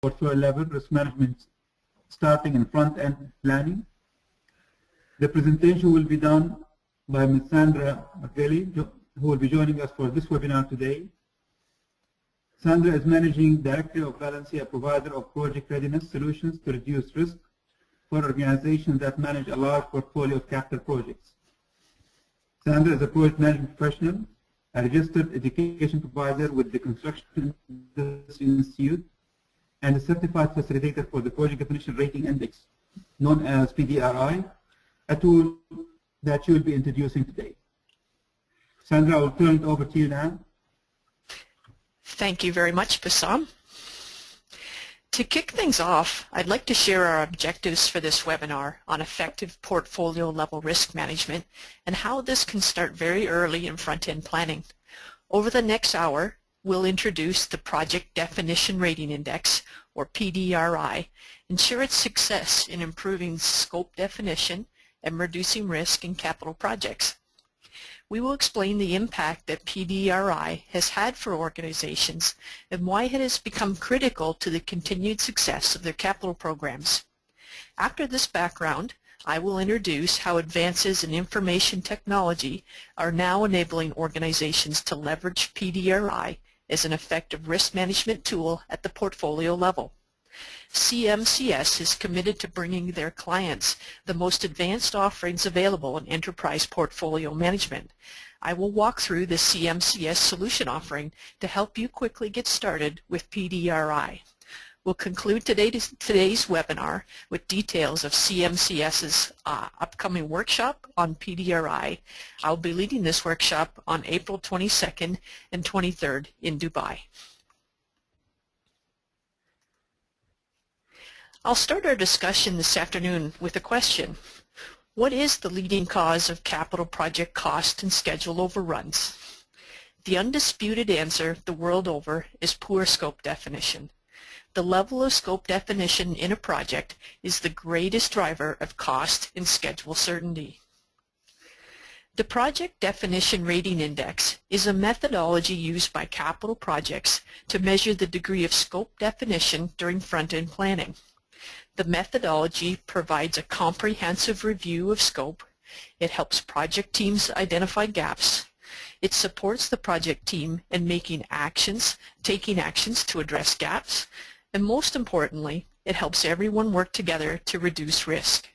portfolio level risk management starting in front-end planning. The presentation will be done by Ms. Sandra Kelly, who will be joining us for this webinar today. Sandra is Managing Director of Valency, a provider of project readiness solutions to reduce risk for organizations that manage a large portfolio of capital projects. Sandra is a project management professional, a registered education provider with the Construction Industry Institute, and a certified facilitator for the Project Definition Rating Index, known as PDRI, a tool that you will be introducing today. Sandra, I will turn it over to you now. Thank you very much, Bassam. To kick things off, I'd like to share our objectives for this webinar on effective portfolio level risk management and how this can start very early in front-end planning. Over the next hour, we'll introduce the Project Definition Rating Index, or PDRI, and share its success in improving scope definition and reducing risk in capital projects. We will explain the impact that PDRI has had for organizations and why it has become critical to the continued success of their capital programs. After this background, I will introduce how advances in information technology are now enabling organizations to leverage PDRI as an effective risk management tool at the portfolio level. CMCS is committed to bringing their clients the most advanced offerings available in enterprise portfolio management. I will walk through the CMCS solution offering to help you quickly get started with PDRI. We'll conclude today's webinar with details of CMCS's upcoming workshop on PDRI. I'll be leading this workshop on April 22nd and 23rd in Dubai. I'll start our discussion this afternoon with a question. What is the leading cause of capital project cost and schedule overruns? The undisputed answer the world over is poor scope definition. The level of scope definition in a project is the greatest driver of cost and schedule certainty. The Project Definition Rating Index is a methodology used by capital projects to measure the degree of scope definition during front-end planning. The methodology provides a comprehensive review of scope. It helps project teams identify gaps. It supports the project team in taking actions to address gaps. And most importantly, it helps everyone work together to reduce risk.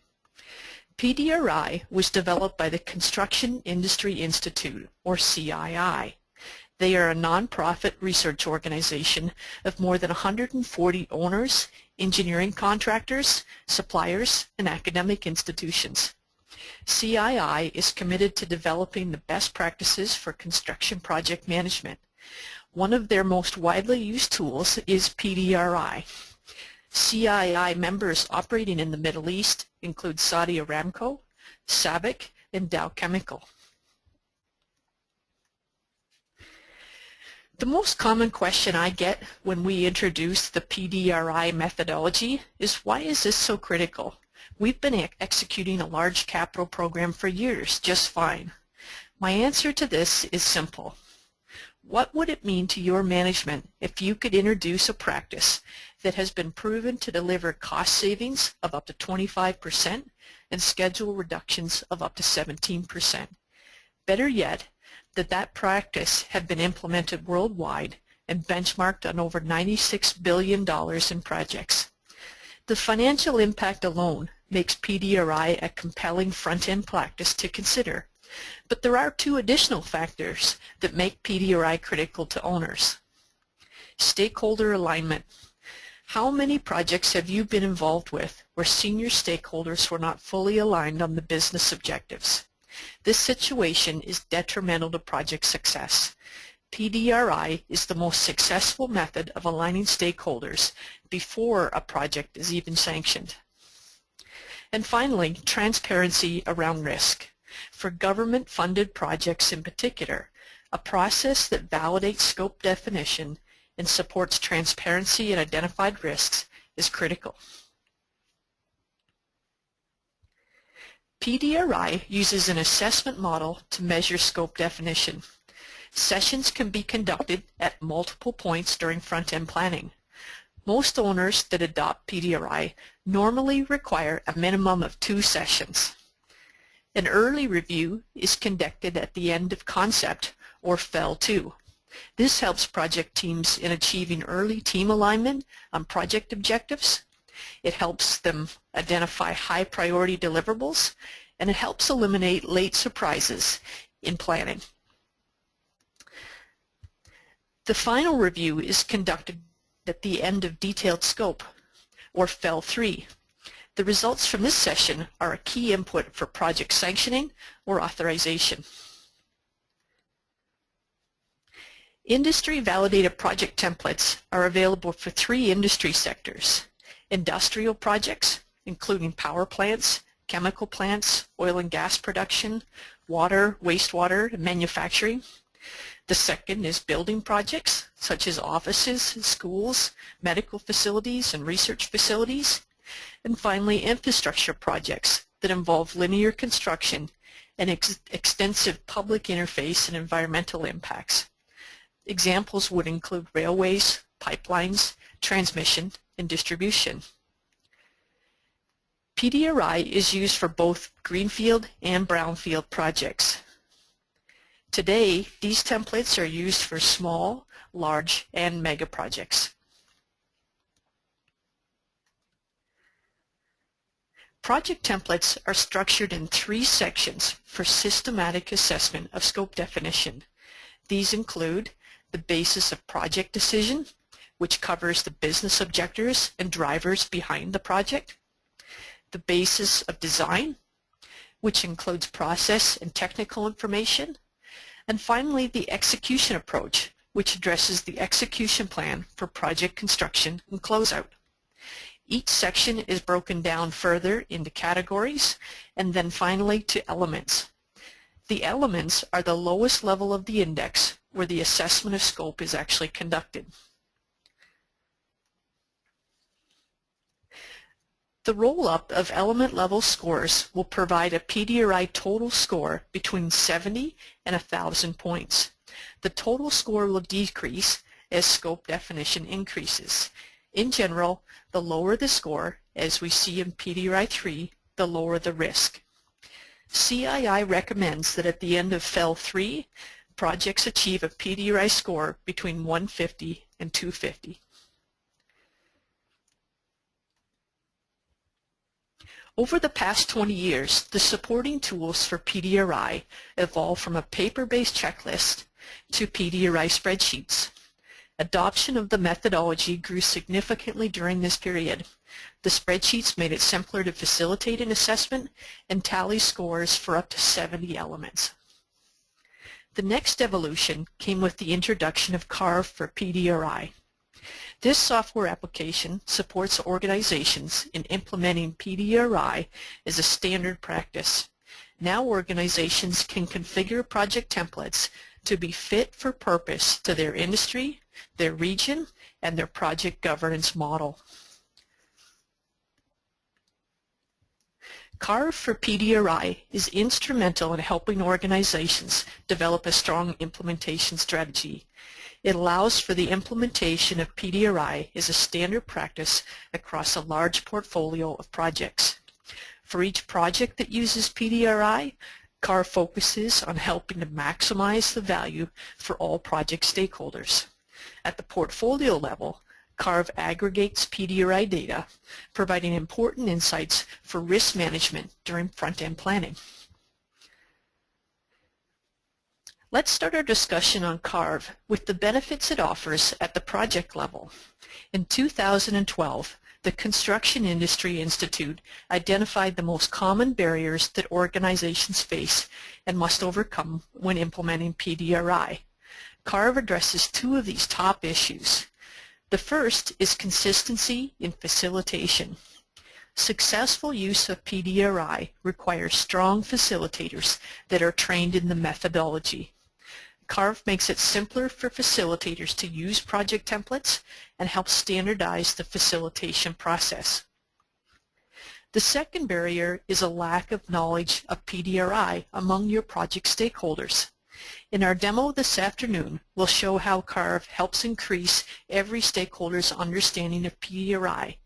PDRI was developed by the Construction Industry Institute, or CII. They are a nonprofit research organization of more than 140 owners, engineering contractors, suppliers, and academic institutions. CII is committed to developing the best practices for construction project management. One of their most widely used tools is PDRI. CII members operating in the Middle East include Saudi Aramco, SABIC, and Dow Chemical. The most common question I get when we introduce the PDRI methodology is, why is this so critical? We've been executing a large capital program for years just fine. My answer to this is simple. What would it mean to your management if you could introduce a practice that has been proven to deliver cost savings of up to 25% and schedule reductions of up to 17%? Better yet, that practice had been implemented worldwide and benchmarked on over $96 billion in projects. The financial impact alone makes PDRI a compelling front-end practice to consider, but there are two additional factors that make PDRI critical to owners. Stakeholder alignment. How many projects have you been involved with where senior stakeholders were not fully aligned on the business objectives? This situation is detrimental to project success. PDRI is the most successful method of aligning stakeholders before a project is even sanctioned. And finally, transparency around risk. For government-funded projects in particular, a process that validates scope definition and supports transparency and identified risks is critical. PDRI uses an assessment model to measure scope definition. Sessions can be conducted at multiple points during front-end planning. Most owners that adopt PDRI normally require a minimum of 2 sessions. An early review is conducted at the end of concept, or FEL 2. This helps project teams in achieving early team alignment on project objectives. It helps them identify high priority deliverables, and it helps eliminate late surprises in planning. The final review is conducted at the end of detailed scope, or FEL 3. The results from this session are a key input for project sanctioning or authorization. Industry-validated project templates are available for 3 industry sectors: industrial projects, including power plants, chemical plants, oil and gas production, water, wastewater, and manufacturing. The second is building projects, such as offices, schools, medical facilities, and research facilities. And finally, infrastructure projects that involve linear construction and extensive public interface and environmental impacts. Examples would include railways, pipelines, transmission, and distribution. PDRI is used for both greenfield and brownfield projects. Today, these templates are used for small, large, and mega projects. Project templates are structured in 3 sections for systematic assessment of scope definition. These include the basis of project decision, which covers the business objectives and drivers behind the project; the basis of design, which includes process and technical information; and finally, the execution approach, which addresses the execution plan for project construction and closeout. Each section is broken down further into categories and then finally to elements. The elements are the lowest level of the index where the assessment of scope is actually conducted. The roll-up of element level scores will provide a PDRI total score between 70 and 1,000 points. The total score will decrease as scope definition increases. In general, the lower the score, as we see in PDRI 3, the lower the risk. CII recommends that at the end of FEL 3, projects achieve a PDRI score between 150 and 250. Over the past 20 years, the supporting tools for PDRI evolved from a paper-based checklist to PDRI spreadsheets. Adoption of the methodology grew significantly during this period. The spreadsheets made it simpler to facilitate an assessment and tally scores for up to 70 elements. The next evolution came with the introduction of Carve for PDRI. This software application supports organizations in implementing PDRI as a standard practice. Now organizations can configure project templates to be fit for purpose to their industry, their region, and their project governance model. Carve for PDRI is instrumental in helping organizations develop a strong implementation strategy. It allows for the implementation of PDRI as a standard practice across a large portfolio of projects. For each project that uses PDRI, Carve focuses on helping to maximize the value for all project stakeholders. At the portfolio level, Carve aggregates PDRI data, providing important insights for risk management during front-end planning. Let's start our discussion on Carve with the benefits it offers at the project level. In 2012, the Construction Industry Institute identified the most common barriers that organizations face and must overcome when implementing PDRI. Carve addresses 2 of these top issues. The first is consistency in facilitation. Successful use of PDRI requires strong facilitators that are trained in the methodology. Carve makes it simpler for facilitators to use project templates and helps standardize the facilitation process. The second barrier is a lack of knowledge of PDRI among your project stakeholders. In our demo this afternoon, we'll show how Carve helps increase every stakeholder's understanding of PDRI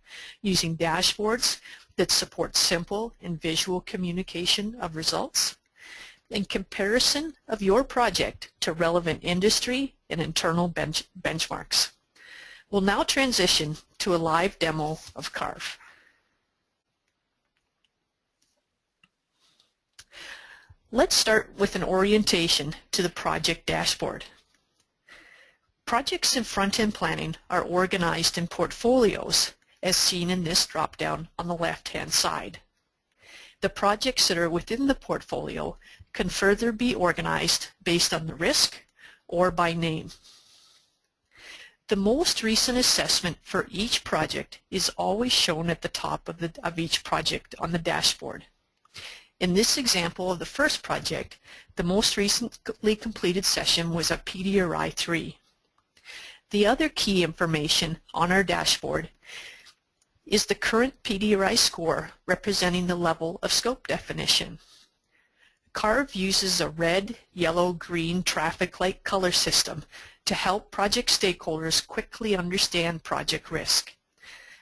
using dashboards that support simple and visual communication of results and comparison of your project to relevant industry and internal benchmarks. We'll now transition to a live demo of Carve. Let's start with an orientation to the project dashboard. Projects in front-end planning are organized in portfolios, as seen in this drop-down on the left-hand side. The projects that are within the portfolio can further be organized based on the risk or by name. The most recent assessment for each project is always shown at the top of each project on the dashboard. In this example of the first project, the most recently completed session was a PDRI 3. The other key information on our dashboard is the current PDRI score representing the level of scope definition. Carve uses a red, yellow, green traffic light color system to help project stakeholders quickly understand project risk.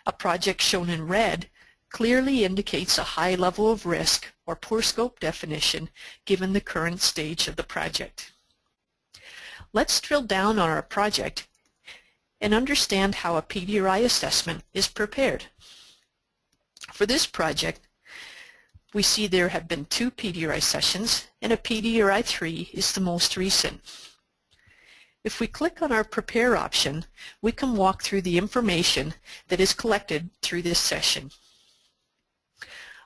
A project shown in red clearly indicates a high level of risk or poor scope definition given the current stage of the project. Let's drill down on our project and understand how a PDRI assessment is prepared. For this project, we see there have been 2 PDRI sessions and a PDRI 3 is the most recent. If we click on our Prepare option, we can walk through the information that is collected through this session.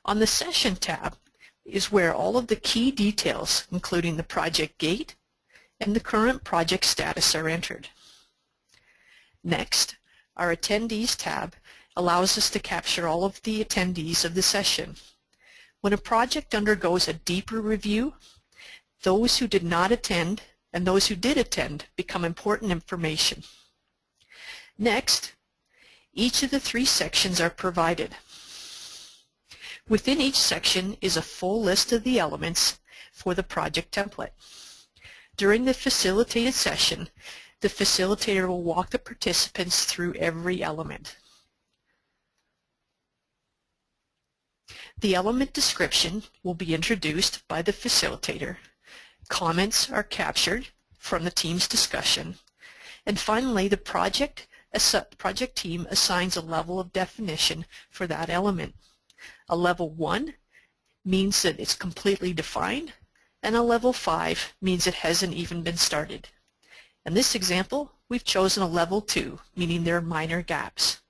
On the Session tab is where all of the key details, including the project gate and the current project status, are entered. Next, our Attendees tab allows us to capture all of the attendees of the session. When a project undergoes a deeper review, those who did not attend and those who did attend become important information. Next, each of the 3 sections are provided. Within each section is a full list of the elements for the project template. During the facilitated session, the facilitator will walk the participants through every element. The element description will be introduced by the facilitator. Comments are captured from the team's discussion. And finally, the project team assigns a level of definition for that element. A level 1 means that it's completely defined, and a level 5 means it hasn't even been started. In this example, we've chosen a level 2, meaning there are minor gaps.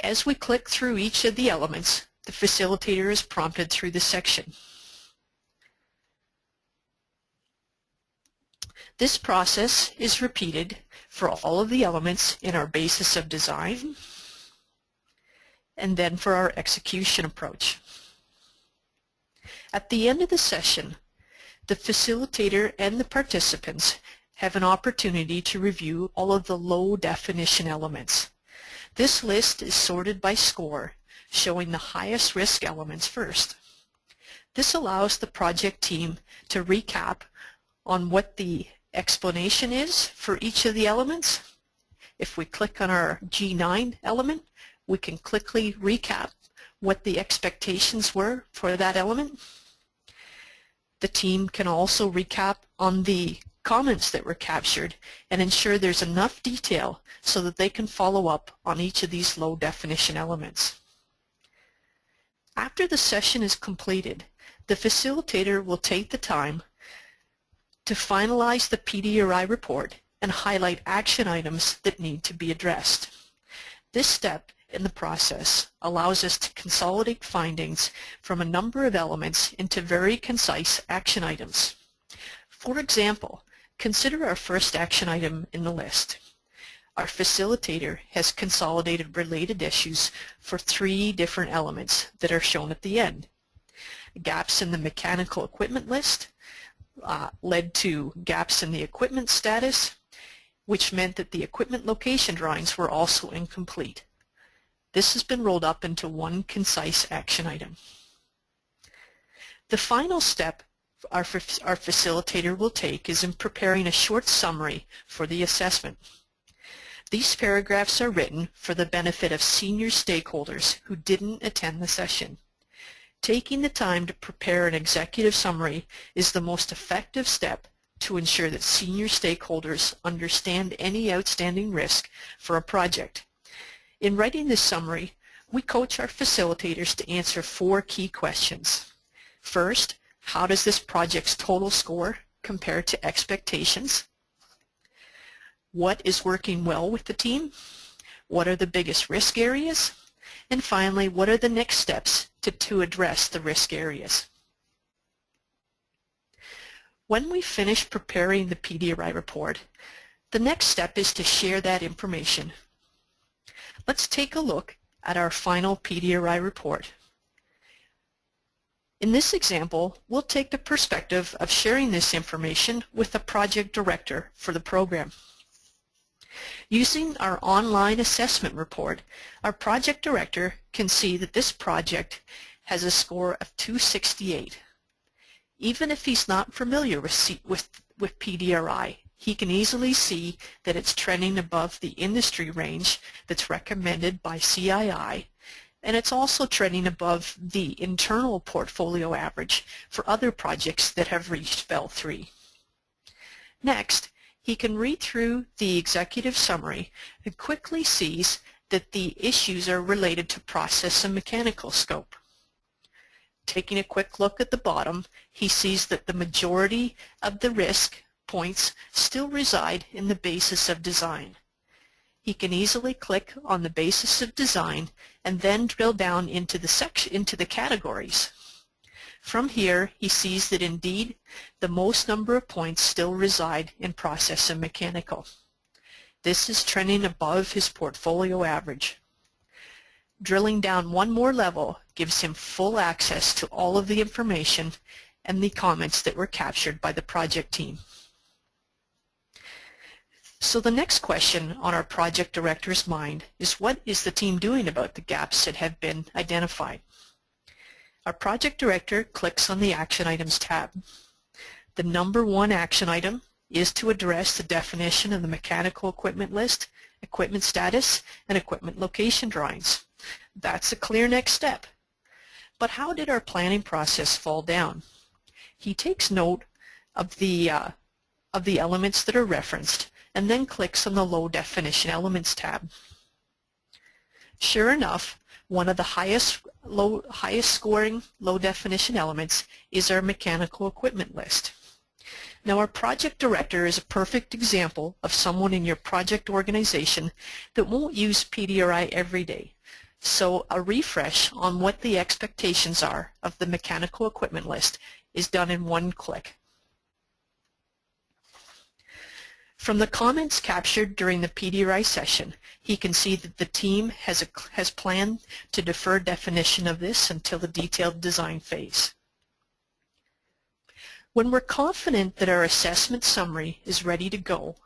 As we click through each of the elements, the facilitator is prompted through the section. This process is repeated for all of the elements in our basis of design and then for our execution approach. At the end of the session, the facilitator and the participants have an opportunity to review all of the low definition elements. This list is sorted by score, showing the highest risk elements first. This allows the project team to recap on what the explanation is for each of the elements. If we click on our G9 element, we can quickly recap what the expectations were for that element. The team can also recap on the comments that were captured and ensure there's enough detail so that they can follow up on each of these low definition elements. After the session is completed, the facilitator will take the time to finalize the PDRI report and highlight action items that need to be addressed. This step in the process allows us to consolidate findings from a number of elements into very concise action items. For example, consider our first action item in the list. Our facilitator has consolidated related issues for 3 different elements that are shown at the end. Gaps in the mechanical equipment list led to gaps in the equipment status, which meant that the equipment location drawings were also incomplete. This has been rolled up into one concise action item. The final step our facilitator will take is in preparing a short summary for the assessment. These paragraphs are written for the benefit of senior stakeholders who didn't attend the session. Taking the time to prepare an executive summary is the most effective step to ensure that senior stakeholders understand any outstanding risk for a project. In writing this summary, we coach our facilitators to answer 4 key questions. First, how does this project's total score compare to expectations? What is working well with the team? What are the biggest risk areas? And finally, what are the next steps to address the risk areas? When we finish preparing the PDRI report, the next step is to share that information. Let's take a look at our final PDRI report. In this example, we'll take the perspective of sharing this information with the project director for the program. Using our online assessment report, our project director can see that this project has a score of 268. Even if he's not familiar with PDRI, he can easily see that it's trending above the industry range that's recommended by CII, and it's also trending above the internal portfolio average for other projects that have reached BEL 3. Next, he can read through the executive summary and quickly sees that the issues are related to process and mechanical scope. Taking a quick look at the bottom, he sees that the majority of the risk points still reside in the basis of design. He can easily click on the basis of design and then drill down into the categories. From here, he sees that indeed the most number of points still reside in process and mechanical. This is trending above his portfolio average. Drilling down one more level gives him full access to all of the information and the comments that were captured by the project team. So the next question on our project director's mind is, what is the team doing about the gaps that have been identified? Our project director clicks on the Action Items tab. The number 1 action item is to address the definition of the mechanical equipment list, equipment status, and equipment location drawings. That's a clear next step. But how did our planning process fall down? He takes note of the elements that are referenced and then clicks on the Low Definition Elements tab. Sure enough, one of the highest scoring low definition elements is our mechanical equipment list. Now, our project director is a perfect example of someone in your project organization that won't use PDRI every day. So a refresh on what the expectations are of the mechanical equipment list is done in one click. From the comments captured during the PDRI session, he can see that the team has planned to defer definition of this until the detailed design phase. When we're confident that our assessment summary is ready to go,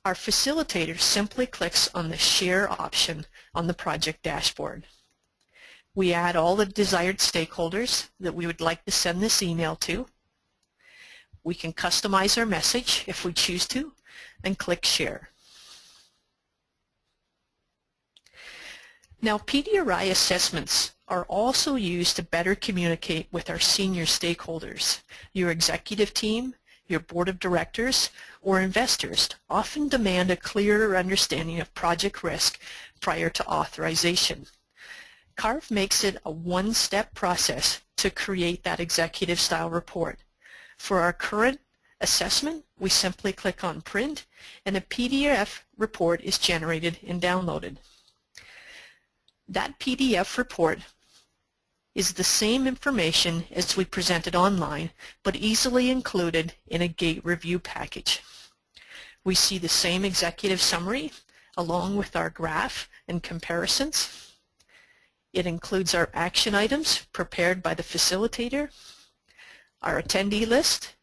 our facilitator simply clicks on the Share option on the project dashboard. We add all the desired stakeholders that we would like to send this email to. We can customize our message if we choose to, and click Share. Now, PDRI assessments are also used to better communicate with our senior stakeholders. Your executive team, your board of directors, or investors often demand a clearer understanding of project risk prior to authorization. Carve makes it a one-step process to create that executive-style report. For our current assessment, we simply click on Print, and a PDF report is generated and downloaded. That PDF report is the same information as we presented online, but easily included in a gate review package. We see the same executive summary along with our graph and comparisons. It includes our action items prepared by the facilitator, our attendee list,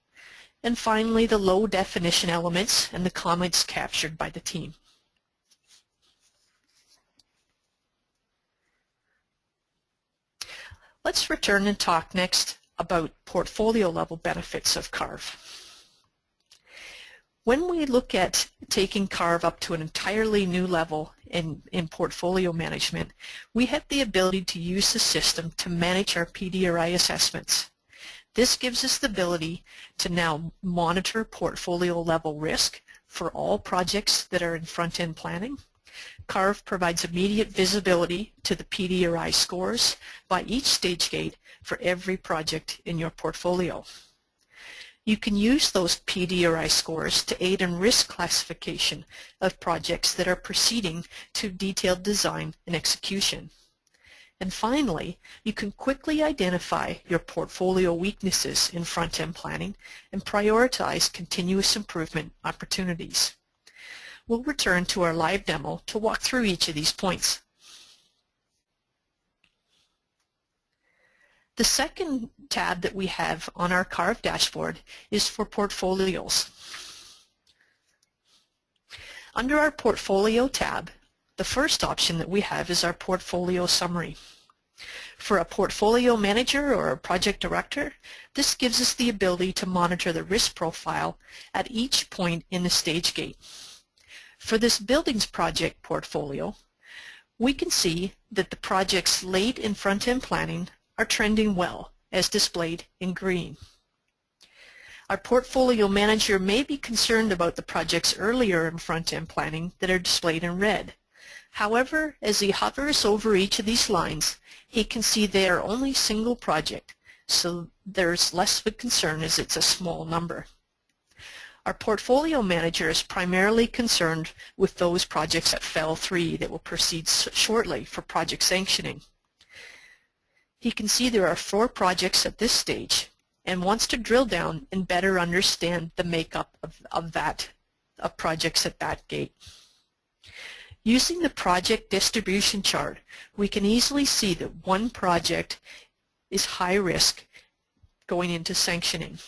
and finally the low definition elements and the comments captured by the team. Let's return and talk next about portfolio level benefits of Carve. When we look at taking Carve up to an entirely new level in portfolio management, we have the ability to use the system to manage our PDRI assessments. This gives us the ability to now monitor portfolio level risk for all projects that are in front-end planning. Carve provides immediate visibility to the PDRI scores by each stage gate for every project in your portfolio. You can use those PDRI scores to aid in risk classification of projects that are proceeding to detailed design and execution. And finally, you can quickly identify your portfolio weaknesses in front-end planning and prioritize continuous improvement opportunities. We'll return to our live demo to walk through each of these points. The second tab that we have on our Carve dashboard is for portfolios. Under our Portfolio tab, the first option that we have is our portfolio summary. For a portfolio manager or a project director, this gives us the ability to monitor the risk profile at each point in the stage gate. For this buildings project portfolio, we can see that the projects late in front-end planning are trending well, as displayed in green. Our portfolio manager may be concerned about the projects earlier in front-end planning that are displayed in red. However, as he hovers over each of these lines, he can see they are only single project, so there's less of a concern as it's a small number. Our portfolio manager is primarily concerned with those projects at FEL 3 that will proceed shortly for project sanctioning. He can see there are 4 projects at this stage and wants to drill down and better understand the makeup of projects at that gate. Using the project distribution chart, we can easily see that one project is high risk going into sanctioning.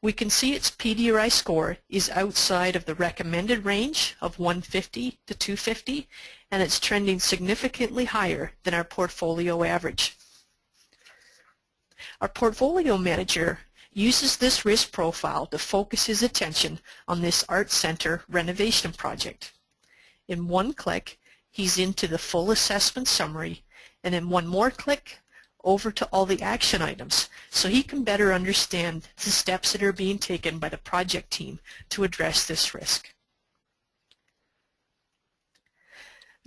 We can see its PDRI score is outside of the recommended range of 150 to 250, and it's trending significantly higher than our portfolio average. Our portfolio manager uses this risk profile to focus his attention on this art center renovation project. In one click, he's into the full assessment summary, and in one more click, over to all the action items, so he can better understand the steps that are being taken by the project team to address this risk.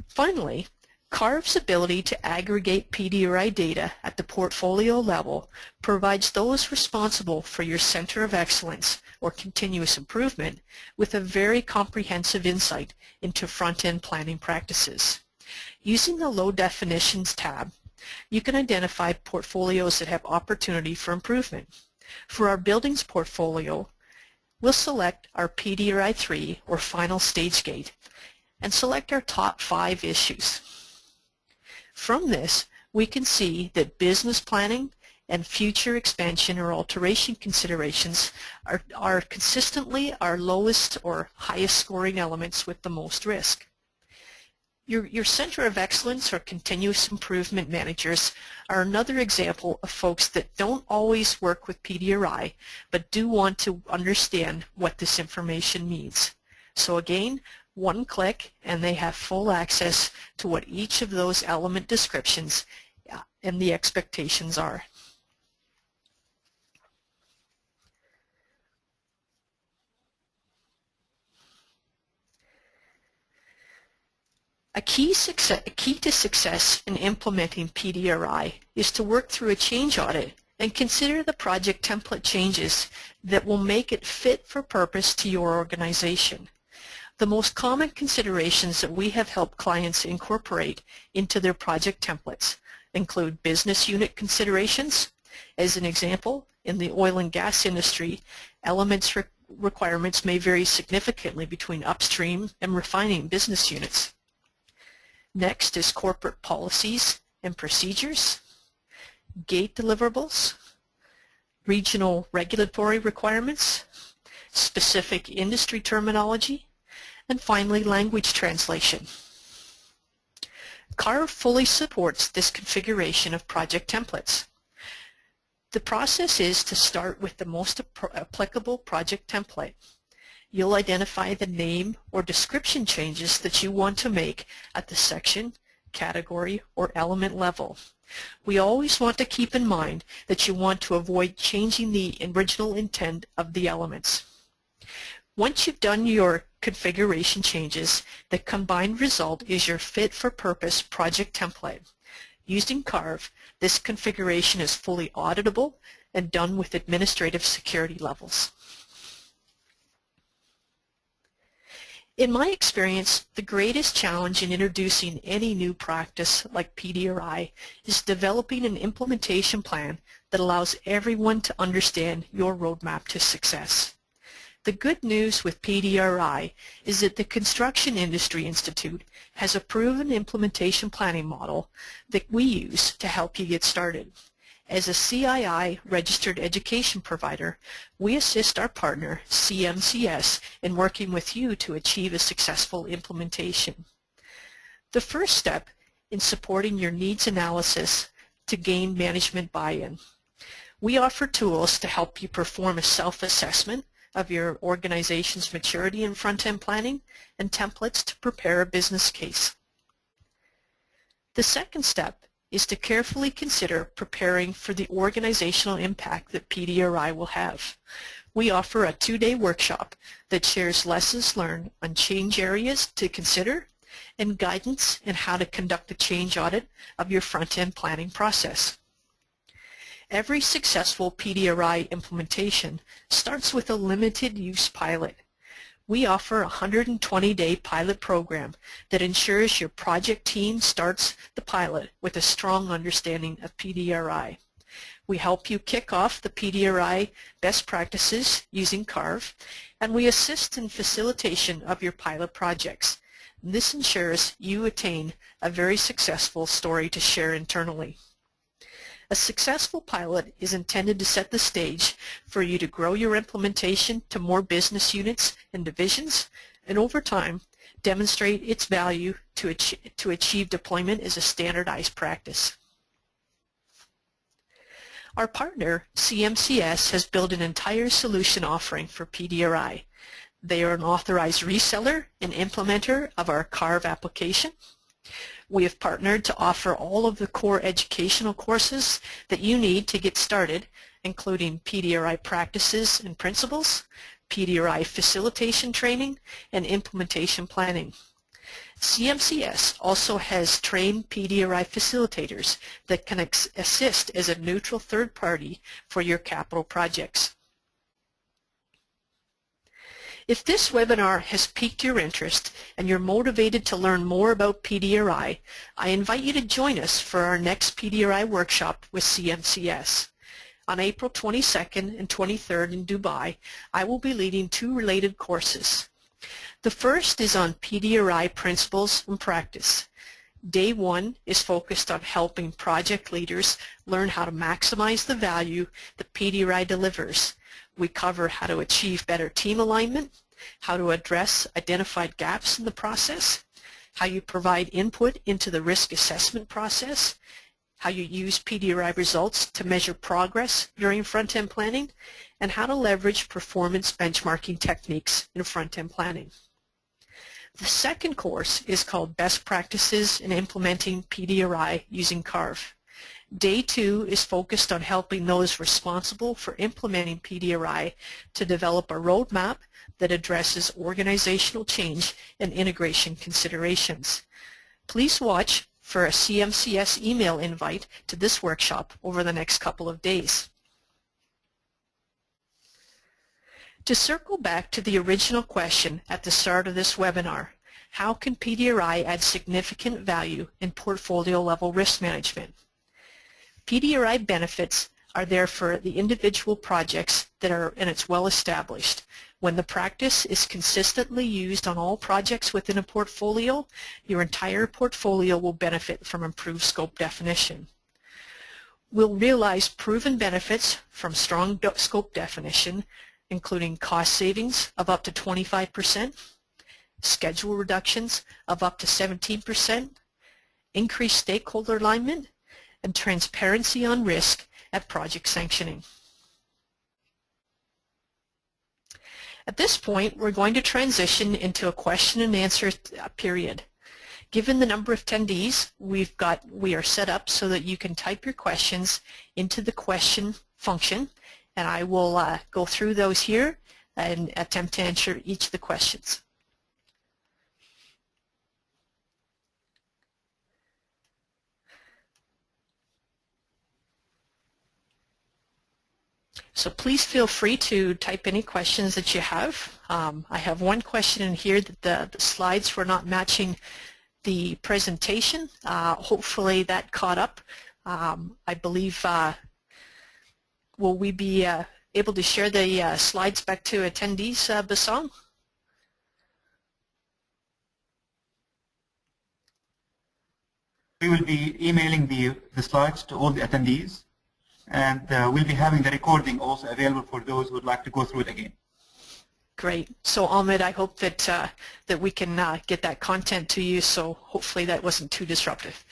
Finally, Carve's ability to aggregate PDRI data at the portfolio level provides those responsible for your Center of Excellence or continuous improvement with a very comprehensive insight into front-end planning practices. Using the Low Definitions tab, you can identify portfolios that have opportunity for improvement. For our buildings portfolio, we'll select our PDRI 3 or final stage gate and select our top 5 issues. From this, we can see that business planning and future expansion or alteration considerations are consistently our lowest or highest scoring elements with the most risk. Your Center of Excellence or continuous improvement managers are another example of folks that don't always work with PDRI but do want to understand what this information means. So again, one click and they have full access to what each of those element descriptions and the expectations are. A key to success in implementing PDRI is to work through a change audit and consider the project template changes that will make it fit for purpose to your organization. The most common considerations that we have helped clients incorporate into their project templates include business unit considerations. As an example, in the oil and gas industry, elements requirements may vary significantly between upstream and refining business units. Next is corporate policies and procedures, gate deliverables, regional regulatory requirements, specific industry terminology, and finally language translation. Carve fully supports this configuration of project templates. The process is to start with the most applicable project template. You'll identify the name or description changes that you want to make at the section, category, or element level. We always want to keep in mind that you want to avoid changing the original intent of the elements. Once you've done your configuration changes, the combined result is your fit-for-purpose project template. Using Carve, this configuration is fully auditable and done with administrative security levels. In my experience, the greatest challenge in introducing any new practice like PDRI is developing an implementation plan that allows everyone to understand your roadmap to success. The good news with PDRI is that the Construction Industry Institute has a proven implementation planning model that we use to help you get started. As a CII registered education provider, we assist our partner, CMCS, in working with you to achieve a successful implementation. The first step in supporting your needs analysis to gain management buy-in. We offer tools to help you perform a self-assessment of your organization's maturity in front-end planning and templates to prepare a business case. The second step is to carefully consider preparing for the organizational impact that PDRI will have. We offer a 2-day workshop that shares lessons learned on change areas to consider and guidance in how to conduct a change audit of your front-end planning process. Every successful PDRI implementation starts with a limited use pilot. We offer a 120-day pilot program that ensures your project team starts the pilot with a strong understanding of PDRI. We help you kick off the PDRI best practices using Carve, and we assist in facilitation of your pilot projects. This ensures you attain a very successful story to share internally. A successful pilot is intended to set the stage for you to grow your implementation to more business units and divisions, and over time demonstrate its value to achieve deployment as a standardized practice. Our partner, CMCS, has built an entire solution offering for PDRI. They are an authorized reseller and implementer of our Carve application. We have partnered to offer all of the core educational courses that you need to get started, including PDRI practices and principles, PDRI facilitation training, and implementation planning. CMCS also has trained PDRI facilitators that can assist as a neutral third party for your capital projects. If this webinar has piqued your interest and you're motivated to learn more about PDRI, I invite you to join us for our next PDRI workshop with CMCS. On April 22nd and 23rd in Dubai, I will be leading 2 related courses. The first is on PDRI principles and practice. Day 1 is focused on helping project leaders learn how to maximize the value that PDRI delivers. We cover how to achieve better team alignment, how to address identified gaps in the process, how you provide input into the risk assessment process, how you use PDRI results to measure progress during front-end planning, and how to leverage performance benchmarking techniques in front-end planning. The second course is called Best Practices in Implementing PDRI Using Carve. Day 2 is focused on helping those responsible for implementing PDRI to develop a roadmap that addresses organizational change and integration considerations. Please watch for a CMCS email invite to this workshop over the next couple of days. To circle back to the original question at the start of this webinar, how can PDRI add significant value in portfolio level risk management? PDRI benefits are there for the individual projects that are, and it's well established. When the practice is consistently used on all projects within a portfolio, your entire portfolio will benefit from improved scope definition. We'll realize proven benefits from strong scope definition, including cost savings of up to 25%, schedule reductions of up to 17%, increased stakeholder alignment, and transparency on risk at project sanctioning. At this point, we're going to transition into a question and answer period. Given the number of attendees, we are set up so that you can type your questions into the question function, and I will go through those here and attempt to answer each of the questions. So please feel free to type any questions that you have. I have one question in here that the slides were not matching the presentation. Hopefully that caught up. I believe, will we be able to share the slides back to attendees, Bassam? We will be emailing the slides to all the attendees, and we'll be having the recording also available for those who would like to go through it again. Great. So Ahmed, I hope that that we can get that content to you, so hopefully that wasn't too disruptive.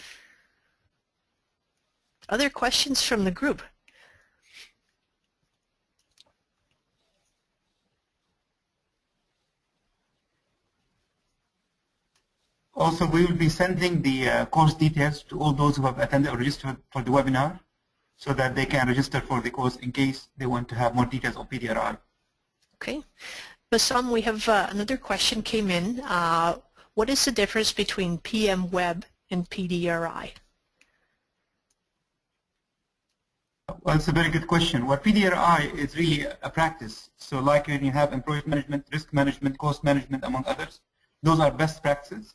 Other questions from the group? Also, we will be sending the course details to all those who have attended or registered for the webinar, so that they can register for the course in case they want to have more details on PDRI. Okay. Bassam, we have another question came in. What is the difference between PM Web and PDRI? Well, it's a very good question. What PDRI is really a practice. So like when you have employee management, risk management, cost management, among others, those are best practices.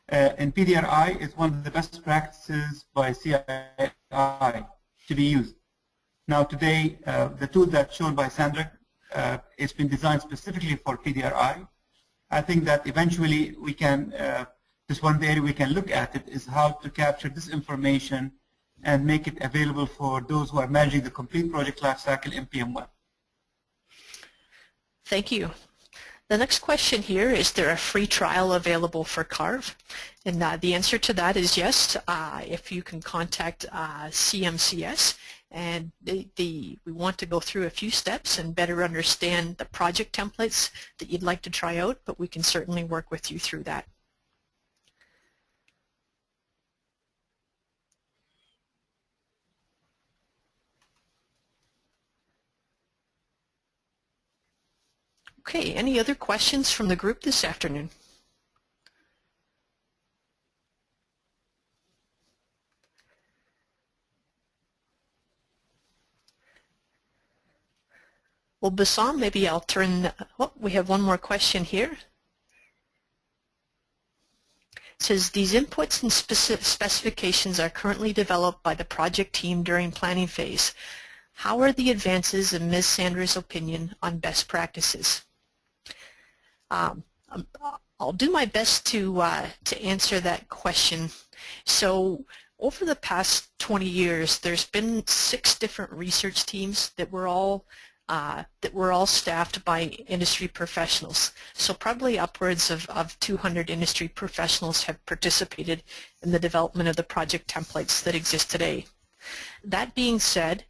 And PDRI is one of the best practices by CII to be used. Now today, the tool that's shown by Sandra, it's been designed specifically for PDRI. I think that eventually we can, this one area we can look at it is how to capture this information and make it available for those who are managing the complete project lifecycle in PM Web. Thank you. The next question here, is there a free trial available for Carve? And the answer to that is yes. If you can contact CMCS, and we want to go through a few steps and better understand the project templates that you'd like to try out, but we can certainly work with you through that. Okay, any other questions from the group this afternoon? Well, Bassam, maybe I'll turn, oh, we have one more question here. It says, these inputs and specifications are currently developed by the project team during planning phase. How are the advances in Ms. Sandra's opinion on best practices? I'll do my best to answer that question. So over the past 20 years, there's been 6 different research teams that were all staffed by industry professionals. So probably upwards of 200 industry professionals have participated in the development of the project templates that exist today. That being said,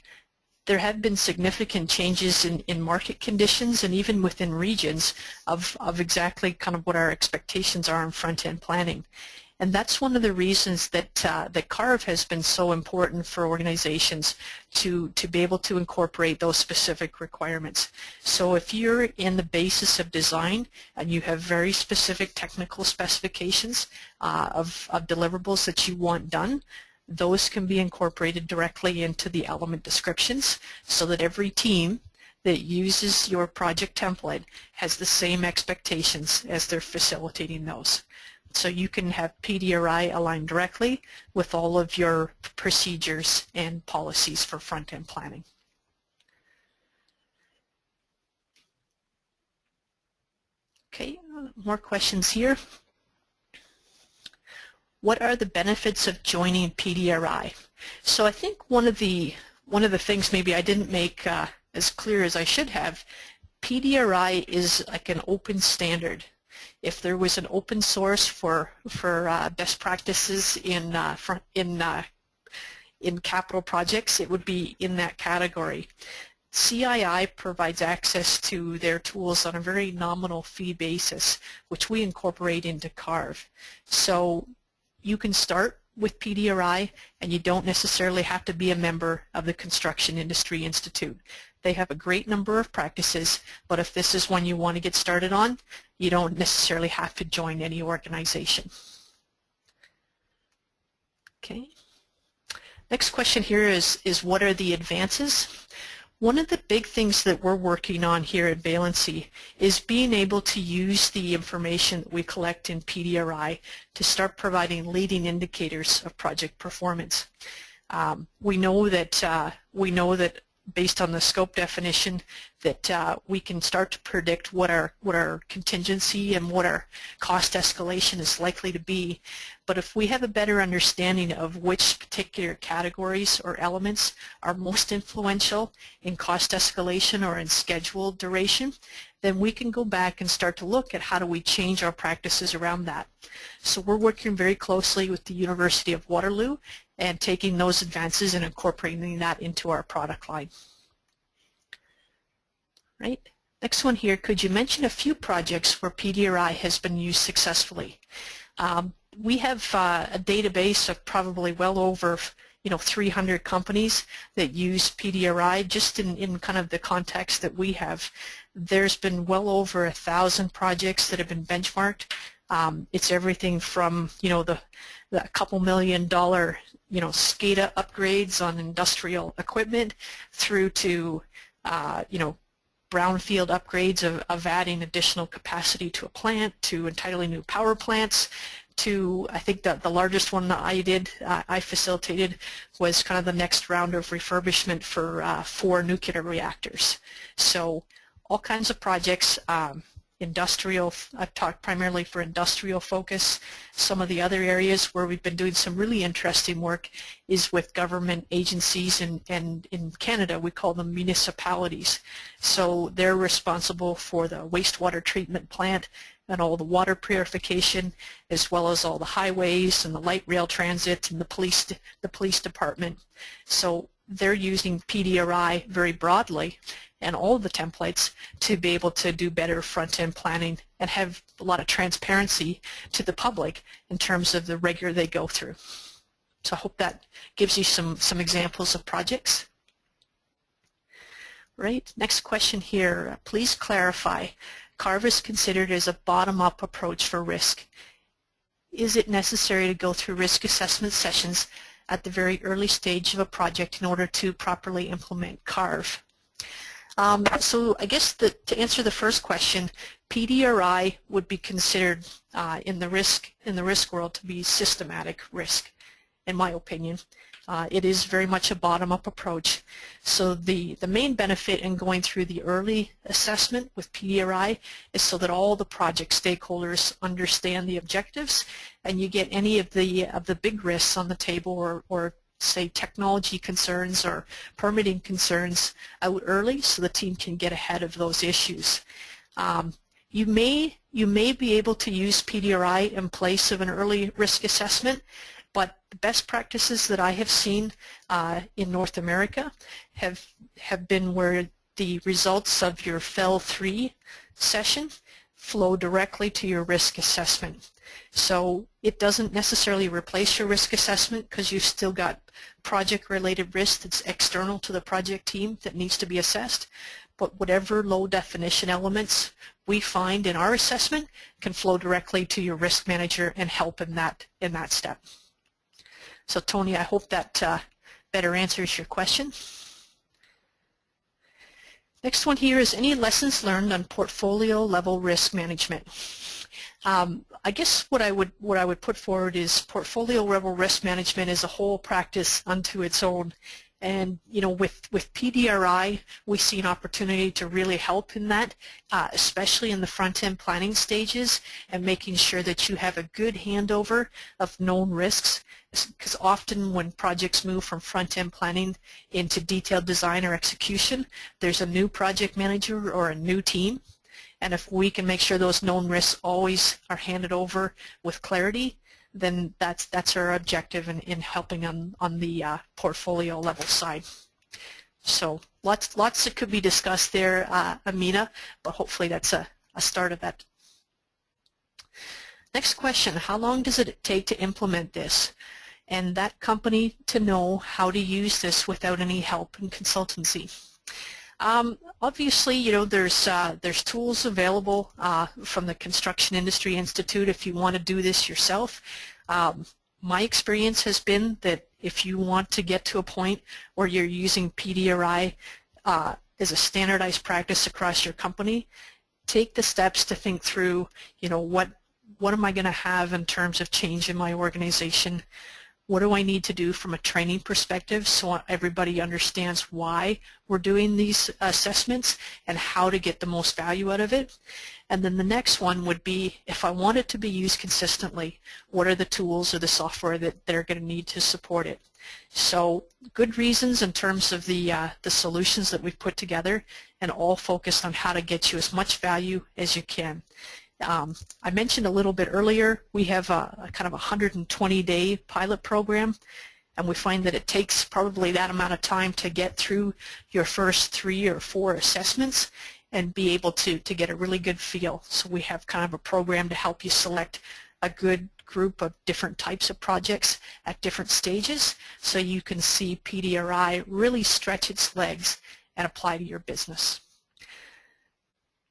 there have been significant changes in market conditions and even within regions of exactly kind of what our expectations are in front-end planning. And that's one of the reasons that that Carve has been so important for organizations to be able to incorporate those specific requirements. So if you're in the basis of design and you have very specific technical specifications of deliverables that you want done, those can be incorporated directly into the element descriptions so that every team that uses your project template has the same expectations as they're facilitating those. So you can have PDRI aligned directly with all of your procedures and policies for front-end planning. Okay, more questions here. What are the benefits of joining PDRI? So I think one of the things maybe I didn't make as clear as I should have, PDRI is like an open standard. If there was an open source for best practices in in capital projects, it would be in that category. CII provides access to their tools on a very nominal fee basis, which we incorporate into Carve. So you can start with PDRI, and you don't necessarily have to be a member of the Construction Industry Institute. They have a great number of practices, but if this is one you want to get started on, you don't necessarily have to join any organization. Okay. Next question here is what are the advances? One of the big things that we're working on here at Valency is being able to use the information that we collect in PDRI to start providing leading indicators of project performance. We know that based on the scope definition that we can start to predict what our contingency and what our cost escalation is likely to be. But if we have a better understanding of which particular categories or elements are most influential in cost escalation or in schedule duration, then we can go back and start to look at how do we change our practices around that. So we're working very closely with the University of Waterloo and taking those advances and incorporating that into our product line. Right. Next one here, could you mention a few projects where PDRI has been used successfully? We have a database of probably well over 300 companies that use PDRI. Just in kind of the context that we have, there's been well over 1,000 projects that have been benchmarked. It's everything from the couple $1 million SCADA upgrades on industrial equipment through to brownfield upgrades of adding additional capacity to a plant, to entirely new power plants, to, I think that the largest one that I facilitated was kind of the next round of refurbishment for 4 nuclear reactors. So all kinds of projects, industrial, I've talked primarily for industrial focus. Some of the other areas where we've been doing some really interesting work is with government agencies, and in Canada we call them municipalities. So they're responsible for the wastewater treatment plant and all the water purification, as well as all the highways and the light rail transit and the police department. So they're using PDRI very broadly and all of the templates to be able to do better front-end planning and have a lot of transparency to the public in terms of the rigor they go through. So I hope that gives you some examples of projects. Right, next question here. Please clarify, Carve is considered as a bottom-up approach for risk. Is it necessary to go through risk assessment sessions at the very early stage of a project in order to properly implement Carve? So I guess to answer the first question, PDRI would be considered in the risk world to be systematic risk, in my opinion. It is very much a bottom-up approach. So the main benefit in going through the early assessment with PDRI is so that all the project stakeholders understand the objectives, and you get any of the big risks on the table, or say technology concerns or permitting concerns out early, so the team can get ahead of those issues. You may be able to use PDRI in place of an early risk assessment, but the best practices that I have seen in North America have been where the results of your FEL 3 session flow directly to your risk assessment. So it doesn't necessarily replace your risk assessment, because you've still got project-related risk that's external to the project team that needs to be assessed. But whatever low-definition elements we find in our assessment can flow directly to your risk manager and help in that step. So Tony, I hope that better answers your question. Next one here is any lessons learned on portfolio level risk management. I guess what I would put forward is portfolio level risk management is a whole practice unto its own. And with PDRI, we see an opportunity to really help in that, especially in the front-end planning stages, and making sure that you have a good handover of known risks. Because often when projects move from front-end planning into detailed design or execution, there's a new project manager or a new team. And if we can make sure those known risks always are handed over with clarity, then that's our objective in helping on the portfolio level side. So lots that could be discussed there, Amina, but hopefully that's a start of that. Next question, how long does it take to implement this? And that company to know how to use this without any help and consultancy. Obviously, you know, there's tools available from the Construction Industry Institute if you want to do this yourself. My experience has been that if you want to get to a point where you're using PDRI as a standardized practice across your company, take the steps to think through, you know, what am I going to have in terms of change in my organization? What do I need to do from a training perspective so everybody understands why we're doing these assessments and how to get the most value out of it? And then the next one would be, if I want it to be used consistently, what are the tools or the software that they're going to need to support it? So good reasons in terms of the solutions that we've put together, and all focused on how to get you as much value as you can. I mentioned a little bit earlier, we have a kind of 120-day pilot program, and we find that it takes probably that amount of time to get through your first 3 or 4 assessments and be able to get a really good feel. So we have kind of a program to help you select a good group of different types of projects at different stages so you can see PDRI really stretch its legs and apply to your business.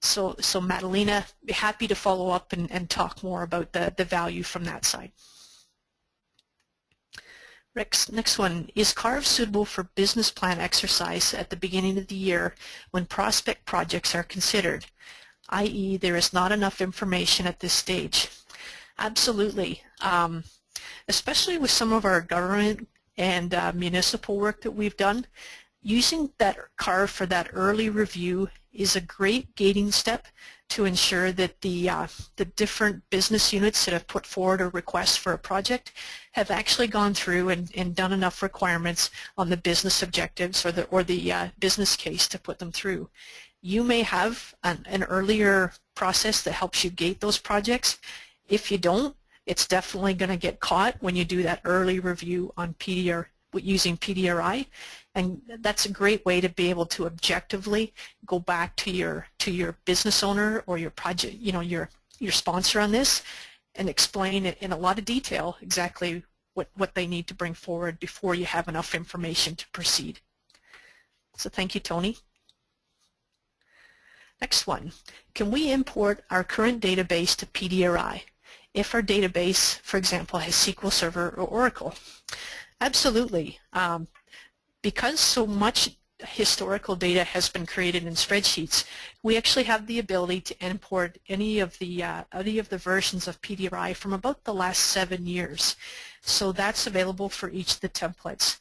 So Madalena, be happy to follow up and talk more about the value from that side. Next one, is Carve suitable for business plan exercise at the beginning of the year when prospect projects are considered, i.e. there is not enough information at this stage? Absolutely, especially with some of our government and municipal work that we've done. Using that Carve for that early review is a great gating step to ensure that the different business units that have put forward a request for a project have actually gone through and done enough requirements on the business objectives or the business case to put them through. You may have an earlier process that helps you gate those projects. If you don't, it's definitely going to get caught when you do that early review on using PDRI, and that's a great way to be able to objectively go back to your business owner or your project, you know, your sponsor on this, and explain it in a lot of detail exactly what they need to bring forward before you have enough information to proceed. So thank you, Tony. Next one, can we import our current database to PDRI if our database, for example, has SQL Server or Oracle? Absolutely. Because so much historical data has been created in spreadsheets, we actually have the ability to import any of the versions of PDRI from about the last 7 years. So that's available for each of the templates.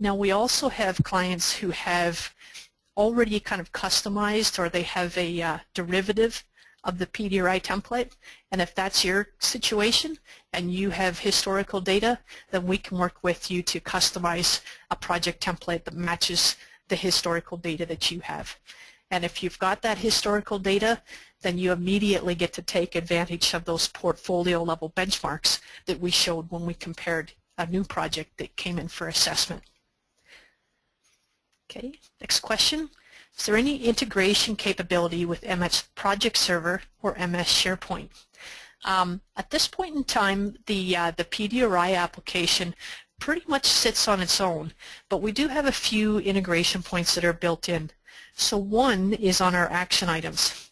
Now we also have clients who have already kind of customized, or they have a derivative of the PDRI template, and if that's your situation and you have historical data, then we can work with you to customize a project template that matches the historical data that you have. And if you've got that historical data, then you immediately get to take advantage of those portfolio level benchmarks that we showed when we compared a new project that came in for assessment. Okay, next question. Is there any integration capability with MS Project Server or MS SharePoint? At this point in time, the PDRI application pretty much sits on its own, but we do have a few integration points that are built in. So one is on our action items.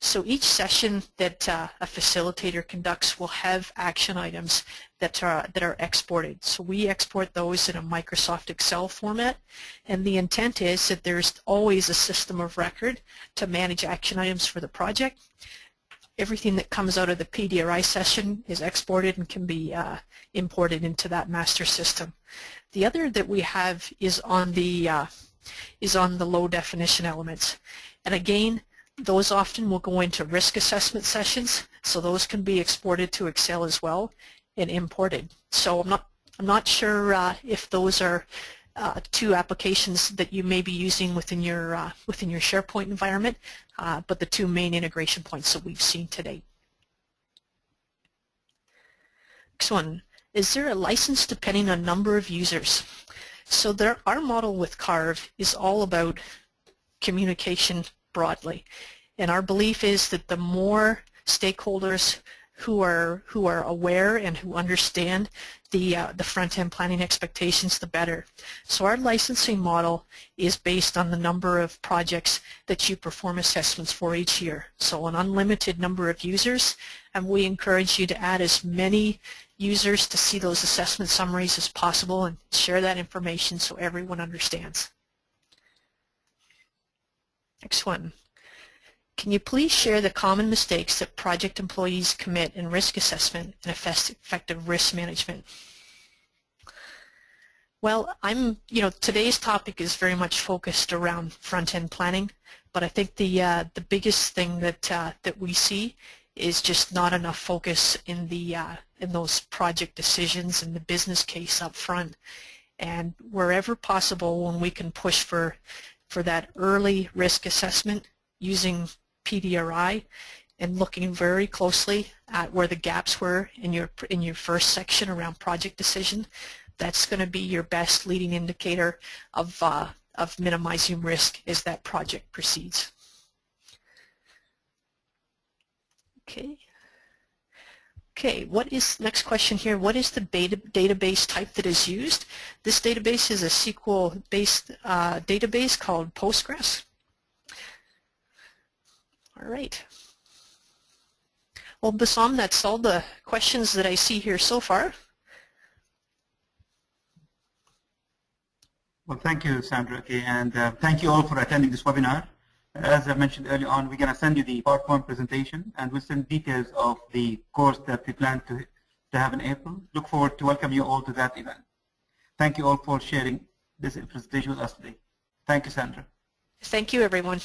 So each session that a facilitator conducts will have action items that are exported. So we export those in a Microsoft Excel format, and the intent is that there's always a system of record to manage action items for the project. Everything that comes out of the PDRI session is exported and can be imported into that master system. The other that we have is on the low definition elements, and again, those often will go into risk assessment sessions, so those can be exported to Excel as well and imported. So I'm not sure if those are two applications that you may be using within your SharePoint environment, but the two main integration points that we've seen today. Next one, is there a license depending on number of users? So our model with Carve is all about communication broadly. And our belief is that the more stakeholders who are aware and who understand the front-end planning expectations, the better. So our licensing model is based on the number of projects that you perform assessments for each year. So an unlimited number of users, and we encourage you to add as many users to see those assessment summaries as possible and share that information so everyone understands. Next one. Can you please share the common mistakes that project employees commit in risk assessment and effective risk management? Well, today's topic is very much focused around front-end planning, but I think the biggest thing that we see is just not enough focus in those project decisions and the business case up front. And wherever possible, when we can push for that early risk assessment using PDRI and looking very closely at where the gaps were in your first section around project decision, that's going to be your best leading indicator of minimizing risk as that project proceeds. Okay, next question here, what is the database type that is used? This database is a SQL-based database called Postgres. All right. Well, Bassam, that's all the questions that I see here so far. Well, thank you, Sandra, and thank you all for attending this webinar. As I mentioned earlier on, we're going to send you the PowerPoint presentation, and we'll send details of the course that we plan to have in April. Look forward to welcome you all to that event. Thank you all for sharing this presentation with us today. Thank you, Sandra. Thank you, everyone.